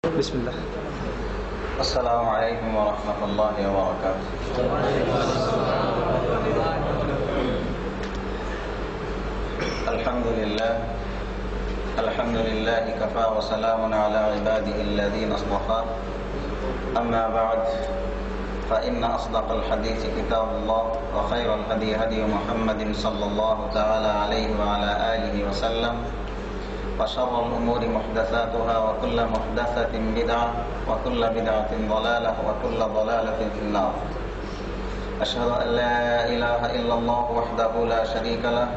বিসমিল্লাহ। আসসালামু আলাইকুম ওয়া রাহমাতুল্লাহি ওয়া বারাকাতুহু। আলহামদুলিল্লাহ কাফা ওয়া সালামুন আলা ইবাদিহিল্লাযীনা ইসতাফা। আম্মা বা'দ, فإن أصدق الحديث كتاب الله وخير الهدي هدي محمد صلى الله تعالى عليه وعلى آله وسلم وشر الأمور محدثاتها وكل محدثة بدعة وكل بدعة ضلالة وكل ضلالة في النار. أشهد أن لا إله إلا الله وحده لا شريك له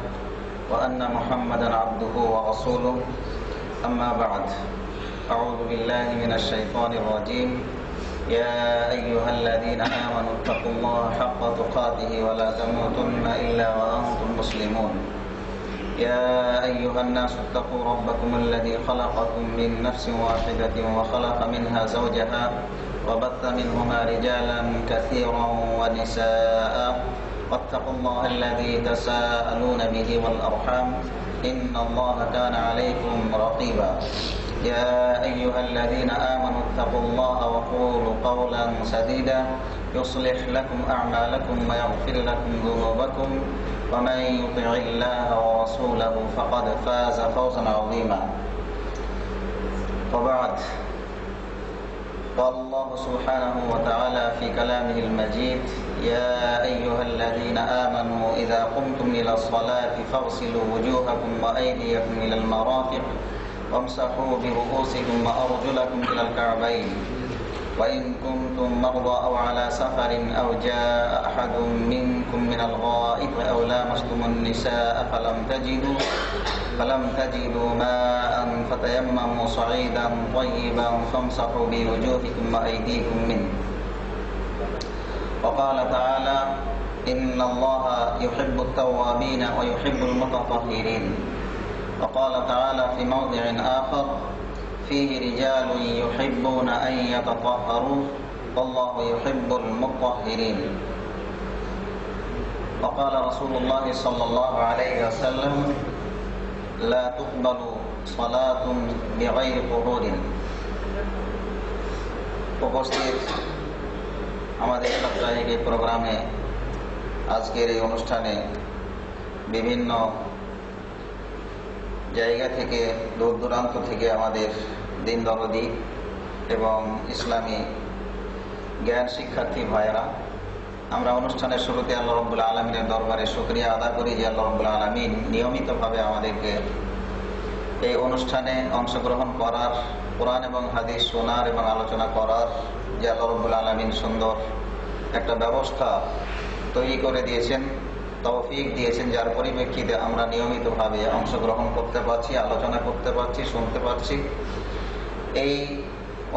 وأن محمدا عبده ورسوله. أما بعد، أعوذ بالله من الشيطان الرجيم. يا أيها الذين آمنوا اتقوا الله حق تقاته ولا تموتن إلا وأنتم مسلمون. يا أيها الناس اتقوا ربكم الذي خلقكم من نفس واحدة وخلق منها زوجها وبث منهما رجالا كثيرا ونساء واتقوا الله الذي تساءلون به والأرحام إن الله كان عليكم رقيبا. يا أيها الذين آمنوا اتقوا الله وقولوا قولا سديدا يصلح لكم أعمالكم ويغفر لكم ذنوبكم ومن يطع الله ورسوله فقد فاز فوزا عظيما. وبعد، قال الله سبحانه وتعالى في كلامه المجيد: يا أيها الذين آمنوا إذا قمتم إلى الصلاة فاغسلوا وجوهكم وأيديكم إلى المرافق وامسحوا برؤوسكم وأرجلكم إلى الكعبين وإن كنتم مرضى أو على سفر أو جاء أحد منكم من الغائط أو لامستم النساء فلم تجدوا ماء فتيمموا صعيدا طيبا فامسحوا بوجوهكم وأيديكم منه. وقال تعالى: إن الله يحب التوابين ويحب المتطهرين. وقال تعالى في موضع آخر: فيه رجال يحبون أن يتطهروا والله يحب المطهرين. وقال رسول الله صلى الله عليه وسلم: لا تقبل صلاة بغير طهور. উপস্থিত আমাদের সাপ্তাহিক এই প্রোগ্রামে, আজকের এই অনুষ্ঠানে বিভিন্ন জায়গা থেকে, দূর দূরান্ত থেকে আমাদের দিন দরদি এবং ইসলামী জ্ঞান শিক্ষার্থী ভাইয়েরা, আমরা অনুষ্ঠানের শুরুতে আল্লাহ রাব্বুল আলামিনের দরবারে শুকরিয়া আদা করি যে আল্লাহ রাব্বুল আলামিন নিয়মিতভাবে আমাদেরকে এই অনুষ্ঠানে অংশগ্রহণ করার, কোরআন এবং হাদিস শোনার এবং আলোচনা করার যে আল্লাহ রাব্বুল আলামিন সুন্দর একটা ব্যবস্থা তৈরি করে দিয়েছেন, তৌফিক দিয়েছেন, যার পরিপ্রেক্ষিতে আমরা নিয়মিতভাবে অংশগ্রহণ করতে পারছি, আলোচনা করতে পারছি, শুনতে পারছি। এই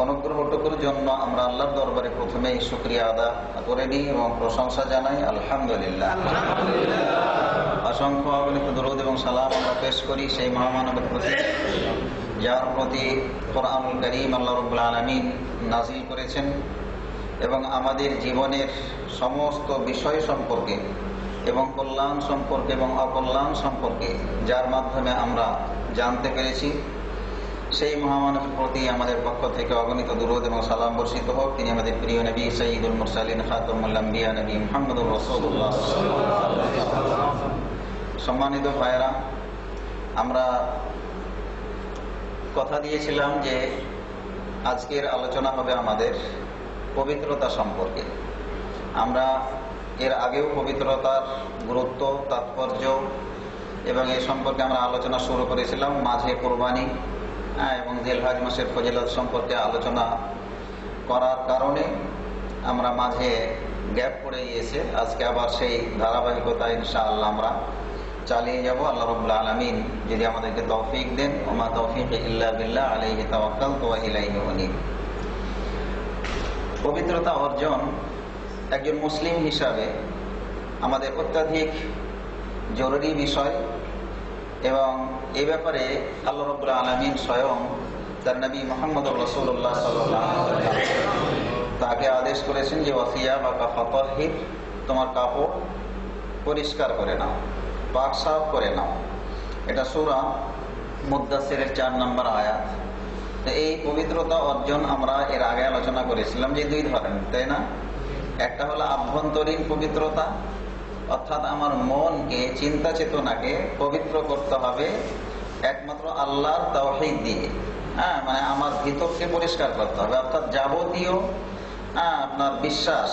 অনুগ্রহটুকুর জন্য আমরা আল্লাহর দরবারে প্রথমেই শুকরিয়া আদা করে নিই এবং প্রশংসা জানাই। আলহামদুলিল্লাহ। অসংখ্য অগণিত দরুদ এবং সালাম আমরা পেশ করি সেই মহামানবের প্রতি, যার প্রতি কোরআনুল কারীম আল্লাহ রাব্বুল আলামিন নাজিল করেছেন এবং আমাদের জীবনের সমস্ত বিষয় সম্পর্কে এবং কল্যাণ সম্পর্কে এবং অকল্যাণ সম্পর্কে যার মাধ্যমে আমরা জানতে পেরেছি, সেই মহামানবের প্রতি আমাদের পক্ষ থেকে অগণিত দুরূদ এবং সালাম বর্ষিত হোক। তিনি আমাদের প্রিয় নবী সাইয়্যিদুল মুরসালিন খাতামুল আম্বিয়া নবী মুহাম্মদুর রাসূলুল্লাহ। সম্মানিত ভাইয়েরা, আমরা কথা দিয়েছিলাম যে আজকের আলোচনা হবে আমাদের পবিত্রতা সম্পর্কে। আমরা এর আগেও পবিত্রতার গুরুত্ব, তাৎপর্য এবং এই সম্পর্কে আমরা আলোচনা শুরু করেছিলাম। মাঝে কোরবানি এবং জিলহজ মাসের ফজিলত সম্পর্কে আলোচনা করার কারণে আমরা মাঝে গ্যাপ পড়ে গিয়েছে। আজকে আবার সেই ধারাবাহিকতা ইনশাআল্লাহ আমরা চালিয়ে যাব, আল্লাহ রাব্বুল আলামিন যদি আমাদেরকে তৌফিক দেন। ওমা তৌফিক ইল্লা বিল্লাহ, আলাইহি তাওয়াক্কালতু ওয়া ইলাইহি উনীব। পবিত্রতা অর্জন একজন মুসলিম হিসাবে আমাদের অত্যাধিক জরুরি বিষয় এবং এই ব্যাপারে আল্লাহ রাব্বুল আলামিন স্বয়ং তার নবী মুহাম্মদুর রাসূলুল্লাহ সাল্লাল্লাহু আলাইহি ওয়াসাল্লাম তাকে আদেশ করেছেন যে ওয়াসিয়াবাকা ফাতাহহির, তোমার কাপড় পরিষ্কার করে নাও, পাক সাফ করে নাও। এটা সূরা মুদ্দাসসিরের 4 নম্বর আয়াত। এই পবিত্রতা অর্জন আমরা এর আগে আলোচনা করেছিলাম যে দুই ধরনের, তাই না? একটা হলো আভ্যন্তরীণ পবিত্রতা, অর্থাৎ আমার মনকে, চিন্তা চেতনাকে পবিত্র করতে হবে একমাত্র আল্লাহর তাওহীদ দিয়ে। মানে আমার ভিতরকে পরিষ্কার করতে হবে, অর্থাৎ যাবতীয় আপনার বিশ্বাস,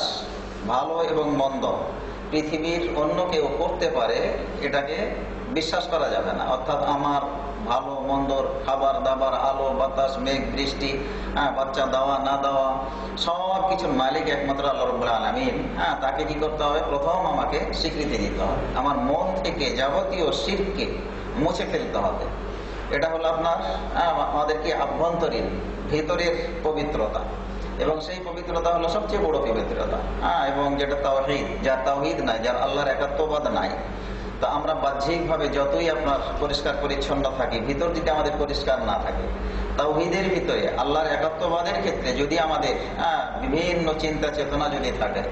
ভালো এবং মন্দ পৃথিবীর অন্য কেউ করতে পারে এটাকে বিশ্বাস করা যাবে না। অর্থাৎ আমার ভালো মন্দর, খাবার দাবার, আলো বাতাস, মেঘ বৃষ্টি, বাচ্চা দেওয়া না দেওয়া, সব কিছুর মালিক একমাত্র আল্লাহ রাব্বুল আলামিন। তাকে কি করতে হবে? প্রথম আমাকে স্বীকৃতি দিতে হবে, আমার মন থেকে যাবতীয় শিরককে মুছে ফেলতে হবে। এটা হলো আপনার আমাদের কি আভ্যন্তরীণ ভিতরের পবিত্রতা, এবং সেই পবিত্রতা হলো সবচেয়ে বড় পবিত্রতা। এবং যেটা তাওহীদ, যার তাওহীদ নাই, যার আল্লাহর একাত্মবাদ নাই, তা আমরা বাহ্যিকভাবে যতই আপনার পরিষ্কার পরিচ্ছন্ন থাকি, ভিতর যদি আমাদের পরিষ্কার না থাকে, তাওহীদের ভিতরে আল্লাহর একাত্মবাদের ক্ষেত্রে যদি আমাদের বিভিন্ন চিন্তা চেতনা যদি থাকে,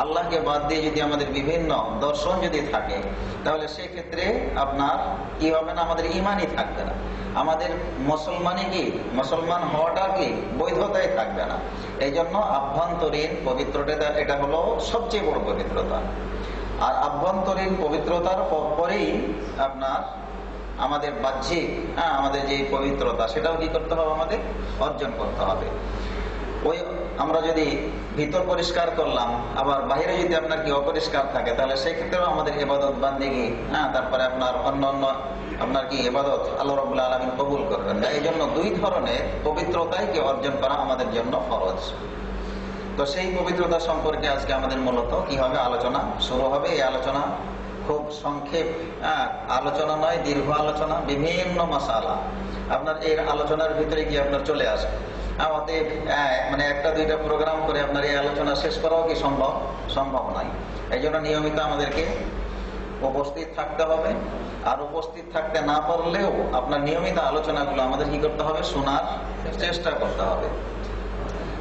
আল্লাহকে বাদ দিয়ে যদি আমাদের বিভিন্ন দর্শন যদি থাকে, তাহলে সেক্ষেত্রে আপনার কি হবে না? আমাদের ইমানই থাকবে না, আমাদের মুসলমান হওয়াটা কি বৈধতাই থাকবে না। এই জন্য আভ্যন্তরীণ পবিত্রতা এটা হলো সবচেয়ে বড় পবিত্রতা। আর আভ্যন্তরীণ পবিত্রতার পরেই আপনার আমাদের বাহ্যিক আমাদের যে পবিত্রতা, সেটাও কি করতে হবে? আমাদের অর্জন করতে হবে। ওই আমরা যদি ভিতর পরিষ্কার করলাম, আবার বাইরে যদি আপনার কি অপরিষ্কার থাকে, তাহলে সেই ক্ষেত্রেও আমাদের ইবাদত বান্দেগী, তারপরে আপনার অন্যান্য আপনার কি ইবাদত আল্লাহ রাব্বুল আলামিন কবুল করবেন না। এই জন্য দুই ধরনের পবিত্রতাই কি অর্জন করা আমাদের জন্য ফরজ। তো সেই পবিত্রতা সম্পর্কে আজকে আমাদের মূলত কি হবে? আলোচনা শুরু হবে। এই আলোচনা খুব সংক্ষেপ আলোচনা নয়, দীর্ঘ আলোচনা, বিভিন্ন মাসালা আপনার এর আলোচনার ভিতরে কি আপনার চলে আসে। আমাদের মানে একটা দুইটা প্রোগ্রাম করে আপনার এই আলোচনা শেষ করাও কি সম্ভব নয়। এই জন্য নিয়মিত আমাদেরকে উপস্থিত থাকতে হবে। আর উপস্থিত থাকতে না পারলেও আপনার নিয়মিত আলোচনাগুলো আমাদের কি করতে হবে? শোনার চেষ্টা করতে হবে।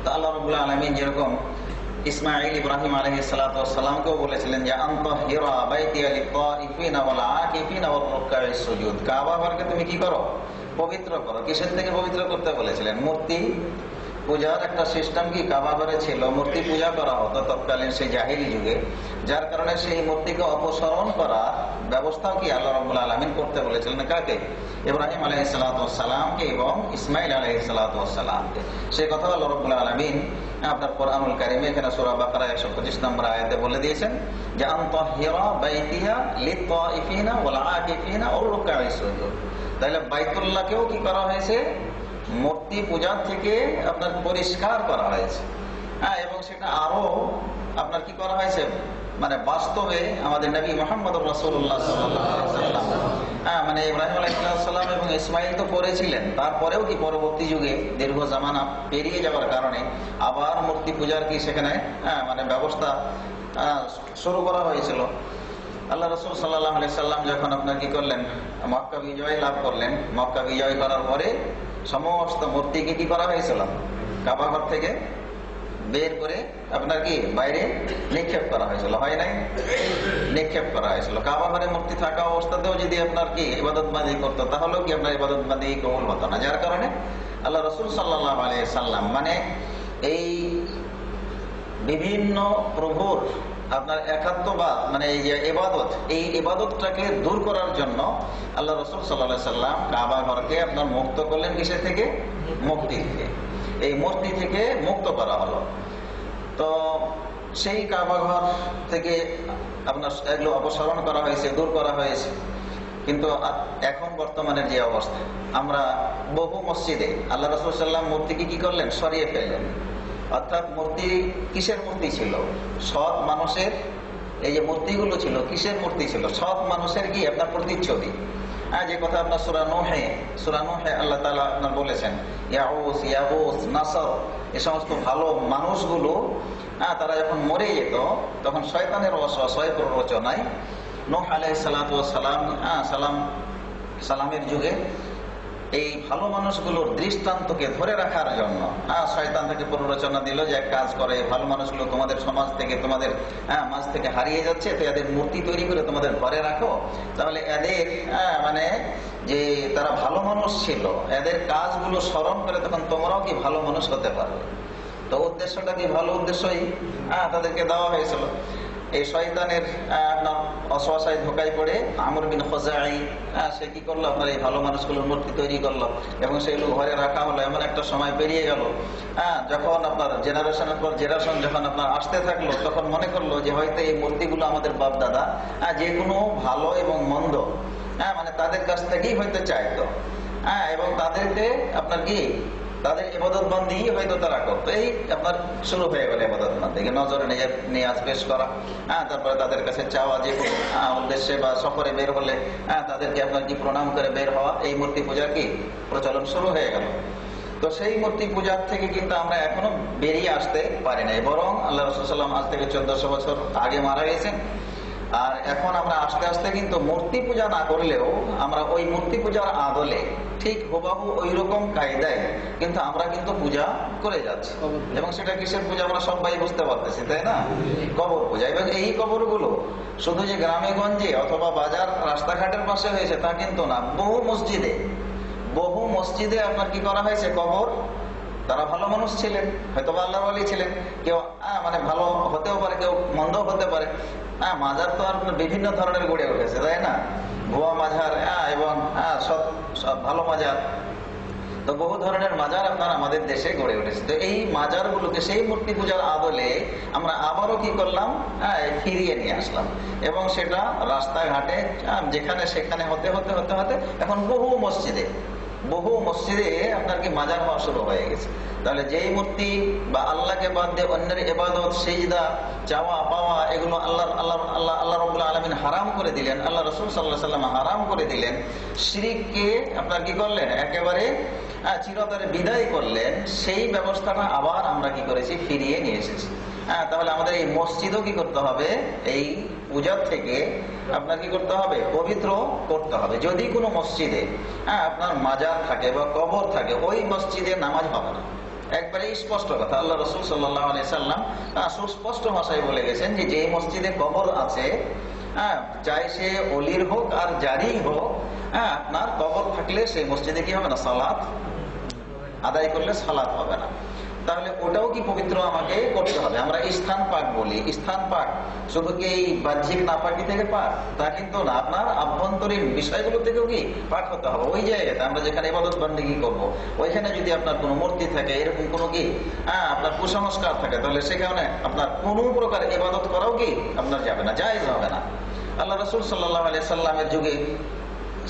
তা আল্লাহ রাব্বুল আলামিন যেরকম ইসমাঈল ইব্রাহিম আলাইহিস সালাতু ওয়াস সালামকেও বলেছিলেন যে আনতাহিরা বাইতিয়া লিত-তাইফিনা ওয়াল আকিফিনা ওয়ার রুকআইস সুজুদ, কাবা ঘরকে তুমি কি করো? পবিত্র করো। কিসের থেকে পবিত্র করতে বলেছিলেন? মূর্তি পূজার একটা সিস্টেম কি কাবা ঘরে ছিল, মূর্তি পূজা করা হতো তৎকালীন সেই জাহিলি যুগে, যার কারণে সেই মূর্তিকে অপসারণ করার ব্যবস্থাও কি আল্লাহ রাব্বুল আলামিন করতে বলেছিলেন। কাকে? ইব্রাহিম আলাইহিস সালাতু ওয়াস সালামকে এবং ইসমাঈল আলাইহিস সালাতু ওয়াস সালামকে। সেই কথা আল্লাহ রাব্বুল আলামিন আপনার কোরআনুল কারীমে এখানে সূরা বাকারা 125 নম্বর আয়াতে বলে দিয়েছেন যে আনতাহিরা বাইতিয়া লিত-তাইফিনা ওয়াল আকিফিনা ওয়ার রুকআইস সুজুদ। তাহলে বাইতুল্লাহকেও কি করা হয়েছে? মূর্তি পূজা থেকে আপনার পরিষ্কার করা হয়েছে। এবং সেটা আরো আপনার কি করা হয়েছে? মানে বাস্তবে আমাদের নবী মুহাম্মদুর রাসূলুল্লাহ সাল্লাল্লাহু আলাইহি ওয়াসাল্লাম মানে ইব্রাহিম আলাইহিস সালাম এবং ইসমাঈল তো করেছিলেন, তারপরেও কি পরবর্তী যুগে দীর্ঘ জামানা পেরিয়ে যাওয়ার কারণে আবার মূর্তি পূজার কি সেখানে মানে ব্যবস্থা শুরু করা হয়েছিল। আল্লাহ রাসূল সাল্লাল্লাহু আলাইহি সাল্লাম যখন আপনার কি করলেন? মক্কা বিজয় লাভ করলেন। মক্কা বিজয় করার পরে সমস্ত মূর্তিকে কি করা হয়েছিল? কাবা ঘর থেকে বের করে আপনার কি বাইরে নিক্ষেপ করা হয়েছিল, হয় নাই? নিক্ষেপ করা হয়েছিল। কাবা ঘরে মূর্তি থাকা অবস্থাতেও যদি আপনার কি ইবাদত বান্দেগী করতো, তাহলেও কি আপনার ইবাদত বান্দেগী কবুল হতো না। যার কারণে আল্লাহ রাসূল সাল্লাল্লাহু আলাইহি সাল্লাম মানে এই বিভিন্ন প্রভুর আপনার একাত্মবাদ, মানে এই যে ইবাদত, এই ইবাদতটাকে দূর করার জন্য আল্লাহ রাসূল সাল্লাল্লাহু আলাইহি সাল্লাম কাবা ঘরকে আপনার মুক্ত করলেন। কিসের থেকে? মূর্তি থেকে। এই মূর্তি থেকে মুক্ত করা হলো। তো সেই কাবা ঘর থেকে আপনার এগুলো অপসারণ করা হয়েছে, দূর করা হয়েছে। কিন্তু এখন বর্তমানের যে অবস্থা, আমরা বহু মসজিদে আল্লাহ রাসূল সাল্লাল্লাহু আলাইহি সাল্লাম মূর্তিকে কি করলেন? সরিয়ে ফেললেন। অর্থাৎ মূর্তি কিসের মূর্তি ছিল? সৎ মানুষের এই যে মূর্তিগুলো ছিল, কিসের মূর্তি ছিল? সৎ মানুষের কি আপনার প্রতিচ্ছবি। যে কথা আপনার সূরা নূহে আল্লাহ তাআলা আপনার বলেছেন ইয়াউস, ইয়াগুস, নাসর, এই সমস্ত ভালো মানুষগুলো তারা যখন মরে যেত, তখন শয়তানের ওয়াসওয়াসায় প্ররোচনায় নূহ আলাইহিস সালাতু ওয়াস সালামের যুগে এই ভালো মানুষগুলোর দৃষ্টান্তকে ধরে রাখার জন্য শয়তান থেকে প্ররোচনা দিল যে এক কাজ করে, ভালো মানুষগুলো তোমাদের সমাজ থেকে, তোমাদের মাঝ থেকে হারিয়ে যাচ্ছে, তো এদের মূর্তি তৈরি করে তোমাদের ঘরে রাখো, তাহলে এদের মানে যে তারা ভালো মানুষ ছিল, এদের কাজগুলো স্মরণ করে তখন তোমরাও কি ভালো মানুষ হতে পারবে। তো উদ্দেশ্যটা কি ভালো উদ্দেশ্যই তাদেরকে দেওয়া হয়েছিল। এই শয়তানের অসহায় ধোকায় পড়ে আমর বিন খুজাই সে কি করলো, আপনার এই ভালো মানুষগুলোর মূর্তি তৈরি করলো এবং সেগুলো ঘরে রাখা হলো। এমন একটা সময় পেরিয়ে গেল, যখন আপনার জেনারেশনের পর জেনারেশন যখন আপনার আসতে থাকলো, তখন মনে করলো যে হয়তো এই মূর্তিগুলো আমাদের বাপ দাদা যে কোনো ভালো এবং মন্দ মানে তাদের কাছ থেকেই হয়তো চাইতো, এবং তাদেরকে আপনার কি তাদের ইবাদত বন্দি হয়তো তারা করতো। এই আপনার শুরু হয়ে গেল ইবাদত বন্দি, নজরে নিয়াজ পেশ করা, তারপরে তাদের কাছে চাওয়া, যে কোনো উদ্দেশ্যে বা সফরে বের হলে তাদেরকে আপনার কি প্রণাম করে বের হওয়া, এই মূর্তি পূজার কি প্রচলন শুরু হয়ে গেল। তো সেই মূর্তি পূজার থেকে কিন্তু আমরা এখনো বেরিয়ে আসতে পারি নাই, বরং আল্লাহ রাসূল সাল্লাল্লাহু আলাইহি ওয়াসাল্লাম আজ থেকে 1400 বছর আগে মারা গেছেন। আর এখন আমরা আস্তে আস্তে কিন্তু মূর্তি পূজা না করলেও আমরা ওই মূর্তি পূজার আদলে ঠিক হুবহু ওই রকম কায়দায় কিন্তু আমরা কিন্তু পূজা করে যাচ্ছি। এবং সেটা কিসের পূজা আমরা সবাই বুঝতে পারতেছি, তাই না? কবর পূজা। এবং এই কবরগুলো শুধু যে গ্রামে গঞ্জে অথবা বাজার রাস্তাঘাটের পাশে হয়েছে তা কিন্তু না, বহু মসজিদে আপনার কি করা হয়েছে, কবর। তারা ভালো মানুষ ছিলেন, হয়তো আল্লাহর ওয়ালি ছিলেন, কেউ মানে ভালো হতেও পারে, কেউ মন্দ হতে পারে। মাজার তো আর বিভিন্ন ধরনের গড়ে উঠেছে, তাই না? ভুয়া মাজার এবং সব ভালো মাজার, তো বহু ধরনের মাজার আপনার আমাদের দেশে গড়ে উঠেছে। তো এই মাজারগুলোকে সেই মূর্তি পূজার আদলে আমরা আবারও কি করলাম, ফিরিয়ে নিয়ে আসলাম। এবং সেটা রাস্তাঘাটে যেখানে সেখানে হতে হতে হতে হতে এখন বহু মসজিদে আপনার কি মাজার হওয়া শুরু হয়ে গেছে। তাহলে যেই মূর্তি বা আল্লাহকে বাদ দিয়ে অন্যের ইবাদত, সিজদা, চাওয়া পাওয়া, এগুলো আল্লাহ রাব্বুল আলামিন হারাম করে দিলেন, আল্লাহ রাসূল সাল্লাল্লাহু আলাইহি ওয়াসাল্লাম হারাম করে দিলেন, শিরককে আপনার কি করলেন, একেবারে চিরতরে বিদায় করলেন। সেই ব্যবস্থাটা আবার আমরা কি করেছি, ফিরিয়ে নিয়ে এসেছি। তাহলে আমাদের এই মসজিদও কি করতে হবে, এই পূজার থেকে আপনার কি করতে হবে, পবিত্র করতে হবে। যদি কোনো মসজিদে আপনার মাজার থাকে বা কবর থাকে, ওই মসজিদে নামাজ হবে না। একবারে স্পষ্ট কথা, আল্লাহ রাসূল সাল্লাল্লাহু আলাইহি সাল্লাম সুস্পষ্ট ভাষায় বলে গেছেন যে যে মসজিদে কবর আছে, চাই সে অলির হোক আর জারি হোক, আপনার কবর থাকলে সেই মসজিদে কি হবে না, সালাত আদায় করলে সালাত হবে না। তাহলে ওটাও কি পবিত্র আমাকে করতে হবে। আমরা স্থান পাক বলি, স্থান পাক শুধু কি এই বাহ্যিক নাপাকি থেকে পাক তা কিন্তু না, আপনার আভ্যন্তরীণ বিষয়গুলো থেকেও কি পাক হতে হবে। ওই জায়গাতে আমরা যেখানে ইবাদত বন্দেগী করবো, ওইখানে যদি আপনার কোনো মূর্তি থাকে, এরকম কোনো কি আপনার কুসংস্কার থাকে, তাহলে সেখানে আপনার কোনো প্রকার ইবাদত করাও কি আপনার যাবে না, জায়েজ হবে না। আল্লাহ রাসূল সাল্লাল্লাহু আলাইহি সাল্লামের যুগে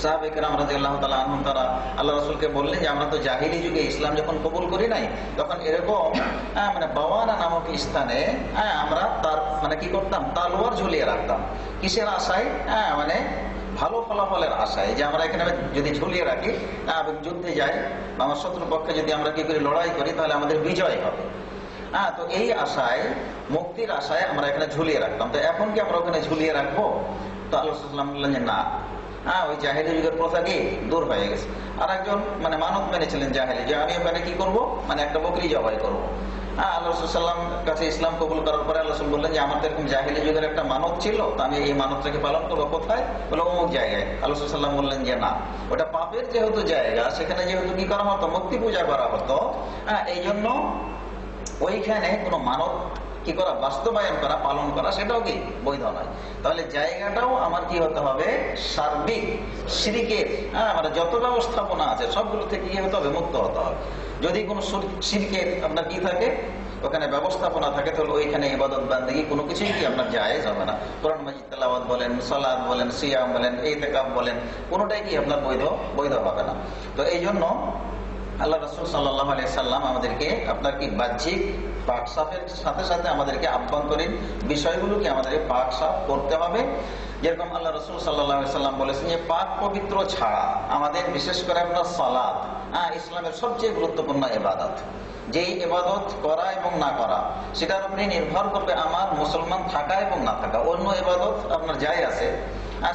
সাহাবায়ে কেরাম রাদিয়াল্লাহু তাআলা আনহুম তারা আল্লাহ রাসূলকে বললেন যে আমরা তো জাহিলি যুগে ইসলাম যখন কবুল করি নাই, তখন এরকম মানে বাওয়ানা নামক স্থানে আমরা তার মানে কি করতাম, তালোয়ার ঝুলিয়ে রাখতাম। কিসের আশায়, মানে ভালো ফলাফলের আশায়, যে আমরা এখানে যদি ঝুলিয়ে রাখি, যুদ্ধে যাই, আমার শত্রু পক্ষে যদি আমরা কি করি, লড়াই করি, তাহলে আমাদের বিজয় হবে। তো এই আশায়, মুক্তির আশায় আমরা এখানে ঝুলিয়ে রাখতাম। তো এখন কি আমরা ওখানে ঝুলিয়ে রাখবো? তো আল্লাহ রাসূল সাল্লাল্লাহু আলাইহি ওয়াসাল্লাম বললেন যে না, ওই জাহেলি যুগের প্রথা কি দূর হয়ে গেছে। আর একজন মানে মানত মেনেছিলেন জাহেলি, যে আমি ওখানে কি করব, মানে একটা বকরি জবাই করবো। আল্লাহ রাসূল সাল্লাল্লাহু আলাইহি ওয়াসাল্লাম কাছে ইসলাম কবুল করার পরে আল্লাহ রাসূল বললেন যে আমার তো এরকম জাহেলি যুগের একটা মানত ছিল, তো আমি এই মানতটাকে পালন করবো। কোথায়? বলে অমুক জায়গায়। আল্লাহ রাসূল সাল্লাল্লাহু আলাইহি ওয়াসাল্লাম বললেন যে না, ওটা পাপের যেহেতু জায়গা, সেখানে যেহেতু কি করা হতো, মূর্তি পূজা করা হতো, এই জন্য ওইখানে কোনো মানত কি করা, বাস্তবায়ন করা, পালন করা, সেটাও কি বৈধ নয়। তাহলে জায়গাটাও আমার কি হতে হবে, সার্বিক শিরকের মানে যত ব্যবস্থাপনা আছে সবগুলো থেকে কি হতে হবে, মুক্ত হতে হবে। যদি কোনো শিরকের আপনার কি থাকে, ওখানে ব্যবস্থাপনা থাকে, তাহলে ওইখানে ইবাদত বান্দেগী কোনো কিছুই কি আপনার জায়েজ হবে না। কোরআন মাজিদ তেলাওয়াত বলেন, সালাত বলেন, সিয়াম বলেন, ইতিকাফ বলেন, কোনোটাই কি আপনার বৈধ হবে না। তো এই জন্য আল্লাহ রাসূল সাল্লাল্লাহু আলাইহি সাল্লাম আমাদেরকে আপনার কি বাহ্যিক পাক সাফের সাথে সাথে আমাদেরকে আভ্যন্তরীণ বিষয়গুলোকে আমাদেরকে পাক সাফ করতে হবে। যেরকম আল্লাহ রাসূল সাল্লাল্লাহু আলাইহি সাল্লাম বলেছেন যে পাক পবিত্র ছাড়া আমাদের বিশেষ করে আপনার সালাত ইসলামের সবচেয়ে গুরুত্বপূর্ণ ইবাদত। যেই ইবাদত করা এবং না করা সেটার উপরে নির্ভর করবে আমার মুসলমান থাকা এবং না থাকা। অন্য ইবাদত আপনার যাই আছে,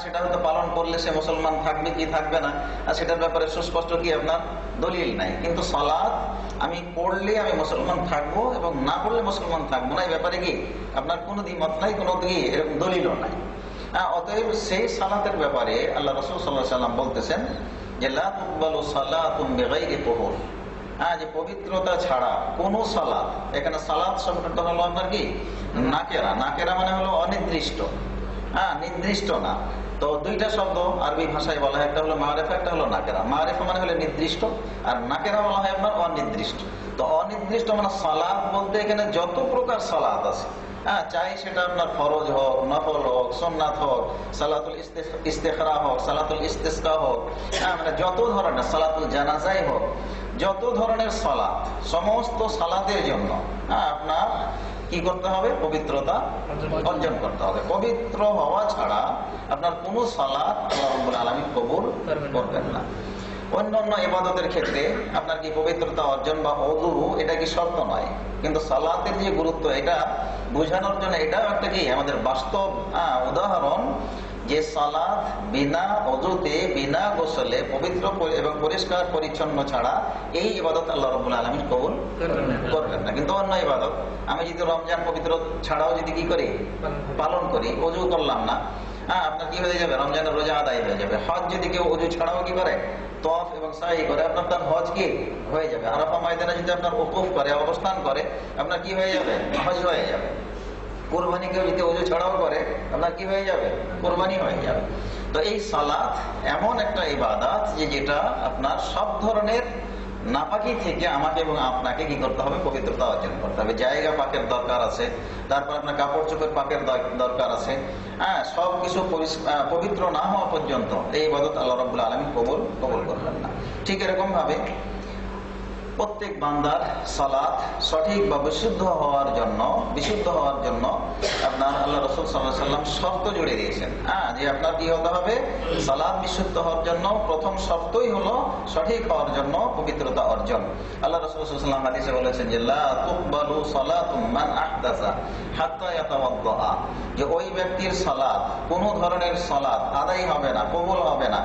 সেটা হয়তো পালন করলে সে মুসলমান থাকবে কি থাকবে না, সেটার ব্যাপারে সুস্পষ্ট কি আপনার দলিল নাই। কিন্তু সালাত আমি পড়লে আমি মুসলমান থাকবো এবং না পড়লে মুসলমান থাকবো না, এই ব্যাপারে কি আপনার কোনো দ্বিমত নাই, কোনো এরকম দলিলও নাই। অতএব সেই সালাতের ব্যাপারে আল্লাহ রাসূল সাল্লাল্লাহু আলাইহি ওয়াসাল্লাম বলতেছেন যে লা তুকবালু সালাতুন বিগাইরি তুহুর, যে পবিত্রতা ছাড়া কোন সালাত, এখানে সালাত শব্দটা হলো আপনার কি নাকেরা, নাকেরা মানে হলো অনির্দিষ্ট, নির্দিষ্ট না। তো দুইটা শব্দ আরবি ভাষায় বলা হয়, একটা হলো মারিফা, একটা হলো নাকেরা। মারিফা মানে হলো নির্দিষ্ট, আর নাকেরা বলা হয় আপনার অনির্দিষ্ট। তো অনির্দিষ্ট মানে সালাত বলতে এখানে যত প্রকার সালাত আছে, চাই সেটা আপনার ফরজ হোক, নফল হোক, সুন্নাত হোক, সালাতুল ইস্তেখরা হোক, সালাতুল ইস্তেসকা হোক, মানে যত ধরনের সালাতুল জানাজাই হোক, যত ধরনের সালাত, সমস্ত সালাতের জন্য আপনার কি করতে হবে? পবিত্রতা অর্জন করতে হবে। পবিত্র হওয়া ছাড়া আপনার কোন সালাত আল্লাহ রাব্বুল আলামিন কবুল করবেন না। অন্যান্য ইবাদতের ক্ষেত্রে আপনার কি পবিত্রতা অর্জন বা ওযু এটা কি শর্ত নয়, কিন্তু সালাতের যে গুরুত্ব এটা বোঝানোর জন্য এটাও একটা কি আমাদের বাস্তব উদাহরণ, যে সালাত বিনা ওযুতে বিনা গোসলে পবিত্র এবং পরিষ্কার পরিচ্ছন্ন ছাড়া এই ইবাদত আল্লাহ রাব্বুল আলামিন কবুল করবেন না। কিন্তু অন্য ইবাদত আমি যদি রমজান পবিত্র ছাড়াও যদি কি করি পালন করি, ওযু করলাম না, আপনার কি হয়ে যাবে? রমজানের রোজা আদায় হয়ে যাবে। হজ যদি কেউ ওযু ছাড়াও কি করে তওয়াফ এবং সাই করে, আপনার তার হজ কি হয়ে যাবে। আরাফা ময়দানে যদি আপনার ওকুফ করে, অবস্থান করে, আপনার কি হয়ে যাবে? হজ হয়ে যাবে। কুরবানি কেউ যদি ওযু ছাড়াও করে, আপনার কি হয়ে যাবে? কুরবানি হয়ে যাবে। তো এই সালাত এমন একটা ইবাদত যে যেটা আপনার সব ধরনের নাপাকি থেকে আমাকে এবং আপনাকে কি করতে হবে? পবিত্রতা অর্জন করতে হবে। জায়গা পাকের দরকার আছে, তারপর আপনার কাপড় চোপড় পাকের দরকার আছে। সবকিছু পবিত্র না হওয়া পর্যন্ত এই ইবাদত আল্লাহ রাব্বুল আলামিন কবুল করবেন না। ঠিক এরকম ভাবে প্রত্যেক বান্দার সালাত সঠিক বা বিশুদ্ধ হওয়ার জন্য আপনার আল্লাহ রাসূল সাল্লাল্লাহু আলাইহি ওয়াসাল্লাম শর্ত জুড়ে দিয়েছেন। যে আপনার কি হতে হবে? সালাত বিশুদ্ধ হওয়ার জন্য প্রথম শর্তই হলো সঠিক হওয়ার জন্য পবিত্রতা অর্জন। আল্লাহ রাসূল সাল্লাল্লাহু আলাইহি ওয়াসাল্লাম হাদিসে বলেছেন যে লা তুকবালু সালাতুম মান আহদাসা হাত্তা ইয়াতাওয়াদ্দা, যে ওই ব্যক্তির সালাত, কোন ধরনের সালাত আদায় হবে না, কবুল হবে না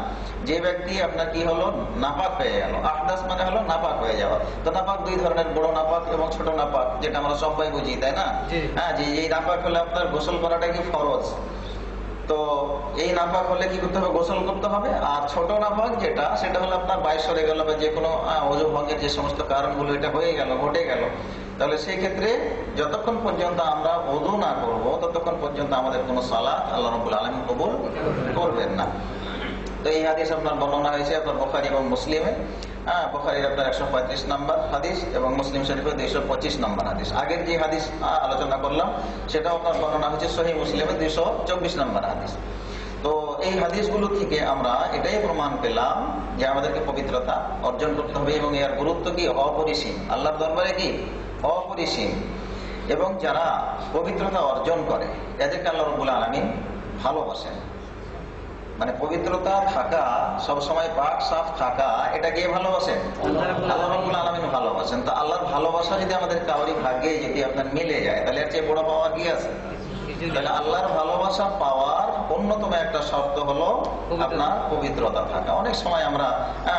যে ব্যক্তি আপনার কি হলো? নাপাক হয়ে গেল। আহদাস মানে হলো নাপাক হয়ে যাওয়া। তো নাপাক দুই ধরনের, বড় নাপাক এবং ছোট নাপাক, যেটা আমরা সবাই বুঝি, তাই না? যে এই নাপাক হলে আপনার গোসল করাটা কি ফরজ, তো এই নাপাক হলে কি করতে হবে? গোসল করতে হবে। আর ছোট নাপাক যেটা, সেটা হলো আপনার বাইশ সরে গেল বা যে কোনো ওযু ভঙ্গের যে সমস্ত কারণগুলো এটা হয়ে গেল, ঘটে গেল, তাহলে সেই ক্ষেত্রে যতক্ষণ পর্যন্ত আমরা ওযু না করবো ততক্ষণ পর্যন্ত আমাদের কোনো সালাত আল্লাহ রাব্বুল আলামিন কবুল করবেন না। তো এই হাদিস আপনার বর্ণনা হয়েছে আপনার বুখারী এবং মুসলিমে। বুখারীর আপনার 135 নম্বর হাদিস এবং মুসলিম শরীফের 225 নম্বর হাদিস। আগের যে হাদিস আলোচনা করলাম সেটাও আপনার বর্ণনা হয়েছে সহিহ মুসলিমের 224 নম্বর হাদিস। তো এই হাদিসগুলো থেকে আমরা এটাই প্রমাণ পেলাম যে আমাদেরকে পবিত্রতা অর্জন করতে হবে এবং এর গুরুত্ব কি অপরিসীম, আল্লাহর দরবারে কি অপরিসীম। এবং যারা পবিত্রতা অর্জন করে এদেরকে আল্লাহ রাব্বুল আলামিন ভালোবাসেন। মানে পবিত্রতা থাকা, সবসময় পাক সাফ থাকা, এটা কে ভালোবাসেন? আল্লাহ রাব্বুল আলামিন ভালোবাসেন। তো আল্লাহর ভালোবাসা যদি আমাদের কাউরি ভাগ্যে যদি আপনার মিলে যায়, তাহলে এর চেয়ে বড় পাওয়ার কি আছে? তাহলে আল্লাহর ভালোবাসা পাওয়ার অন্যতম একটা শর্ত হলো আপনার পবিত্রতা থাকা। অনেক সময় আমরা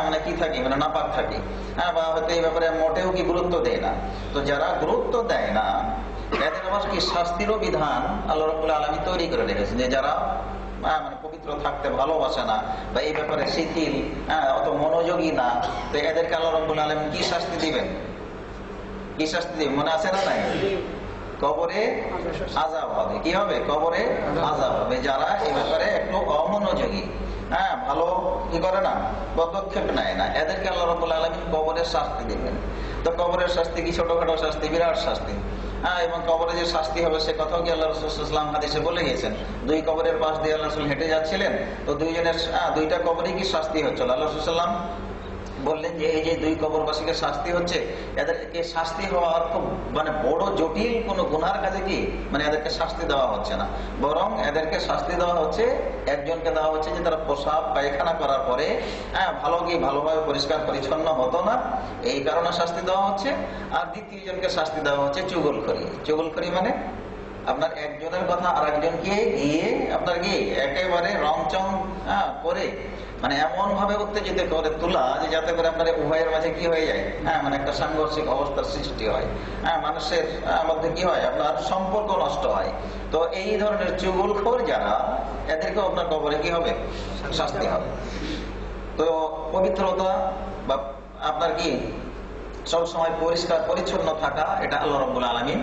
মানে কি থাকি, মানে নাপাক থাকি, বা হয়তো এই ব্যাপারে মোটেও কি গুরুত্ব দেয় না। তো যারা গুরুত্ব দেয় না, এদের আবার কি শাস্তিরও বিধান আল্লাহ রাব্বুল আলামিন তৈরি করে রেখেছেন, যে যারা মানে পবিত্র থাকতে ভালোবাসে না বা এই ব্যাপারে শিথিল, অত মনোযোগী না, তো এদেরকে আল্লাহ রাব্বুল আলামিন কি শাস্তি দিবেন? কি শাস্তি দিবেন মনে আছে না? নাই, কবরে আযাব হবে। কি হবে? কবরে আযাব হবে। যারা এই ব্যাপারে একটু অমনোযোগী, ভালো কি করে না, পদক্ষেপ নেয় না, এদেরকে আল্লাহ রাব্বুল আলামিন কবরের শাস্তি দিবেন। তো কবরের শাস্তি কি ছোটখাটো শাস্তি? বিরাট শাস্তি। এবং কবরে যে শাস্তি হবে সে কথাও কি আল্লাহ রাসূল সাল্লাল্লাহু আলাইহি ওয়াসাল্লাম হাদিসে বলে গেছেন। দুই কবরের পাশ দিয়ে আল্লাহ রাসূল হেঁটে যাচ্ছিলেন, তো দুইজনের দুইটা কবরে কি শাস্তি হচ্ছিল। আল্লাহ রাসূল সাল্লাল্লাহু আলাইহি ওয়াসাল্লাম বললেন যে এই যে দুই কবরবাসীকে শাস্তি হচ্ছে, এদেরকে শাস্তি হওয়ার খুব মানে বড় জটিল কোন গুনার কাজে কি মানে এদেরকে শাস্তি দেওয়া হচ্ছে না, বরং এদেরকে শাস্তি দেওয়া হচ্ছে, একজনকে দেওয়া হচ্ছে যে তারা প্রসাব পায়খানা করার পরে ভালোভাবে পরিষ্কার পরিচ্ছন্ন হতো না, এই কারণে শাস্তি দেওয়া হচ্ছে। আর দ্বিতীয় জনকে শাস্তি দেওয়া হচ্ছে চুগলখড়ি। চুগলখড়ি মানে আপনার একজনের কথা আর একজনকে গিয়ে আপনার কি একেবারে রংচং করে মানে এমন ভাবে উত্তেজিত করে তোলা যে যাতে করে আপনার উভয়ের মাঝে কি হয়ে যায়, মানে একটা সাংঘর্ষিক অবস্থার সৃষ্টি হয়, মানুষের মধ্যে কি হয়, আপনার সম্পর্ক নষ্ট হয়। তো এই ধরনের চুগলখোর যারা, এদেরকে আপনার কবরে কি হবে, শাস্তি হবে। তো পবিত্রতা বা আপনার কি সবসময় পরিষ্কার পরিচ্ছন্ন থাকা, এটা আল্লাহ রাব্বুল আলামিন